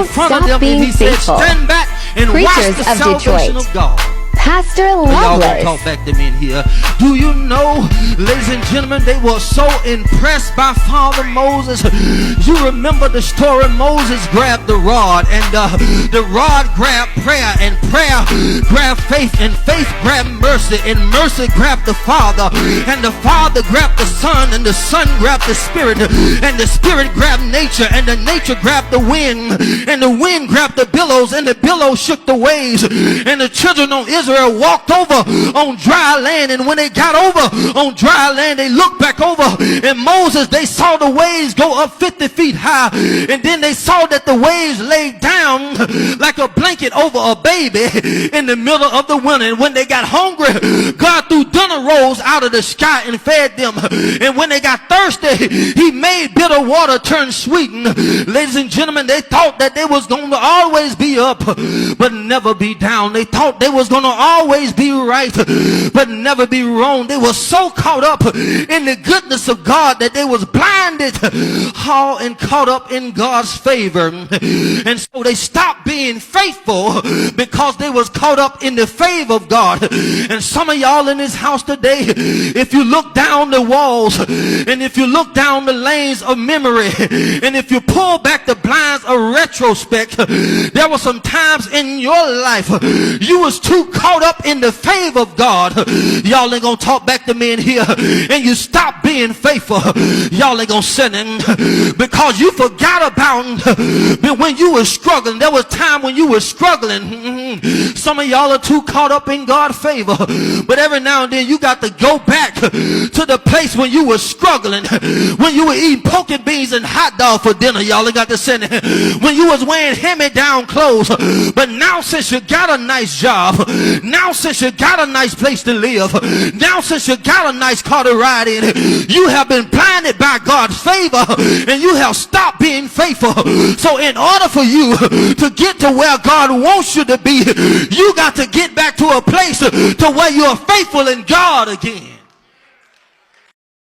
in front of them and he said, stand back and watch the salvation of God. Pastor Y'all Lovelace. talk back to me in here. Do you know, ladies and gentlemen, they were so impressed by Father Moses. You remember the story. Moses grabbed the rod, and the rod grabbed prayer, and prayer grabbed faith, and faith grabbed mercy, and mercy grabbed the Father, and the Father grabbed the Son, and the Son grabbed the Spirit, and the Spirit grabbed nature, and the nature grabbed the wind, and the wind grabbed the billows, and the billows shook the waves, and the children of Israel walked over on dry land. And when they got over on dry land, they looked back over, and Moses, they saw the waves go up 50 feet high, and then they saw that the waves laid down like a blanket over a baby in the middle of the winter. And when they got hungry, God threw dinner rolls out of the sky and fed them. And when they got thirsty, he made bitter water turn sweet. And ladies and gentlemen, they thought that they was going to always be up but never be down. They thought they was going to always be right but never be wrong. They were so caught up in the goodness of God that they was blinded and caught up in God's favor. And so they stopped being faithful because they was caught up in the favor of God. And some of y'all in this house today, if you look down the walls, and if you look down the lanes of memory, and if you pull back the blinds of retrospect, there were some times in your life you was too caught up in the favor of God. Y'all ain't gonna talk back to me in here, and you stop being faithful. Y'all ain't gonna sin in because you forgot about when you were struggling. There was time when you were struggling. Some of y'all are too caught up in God's favor, but every now and then you got to go back to the place when you were struggling, when you were eating poke and beans and hot dog for dinner. Y'all ain't got to sin in. When you was wearing hand-me-down clothes, but now since you got a nice job, now since you got a nice place to live, now since you got a nice car to ride in, you have been blinded by God's favor and you have stopped being faithful. So in order for you to get to where God wants you to be, you got to get back to a place to where you are faithful in God again.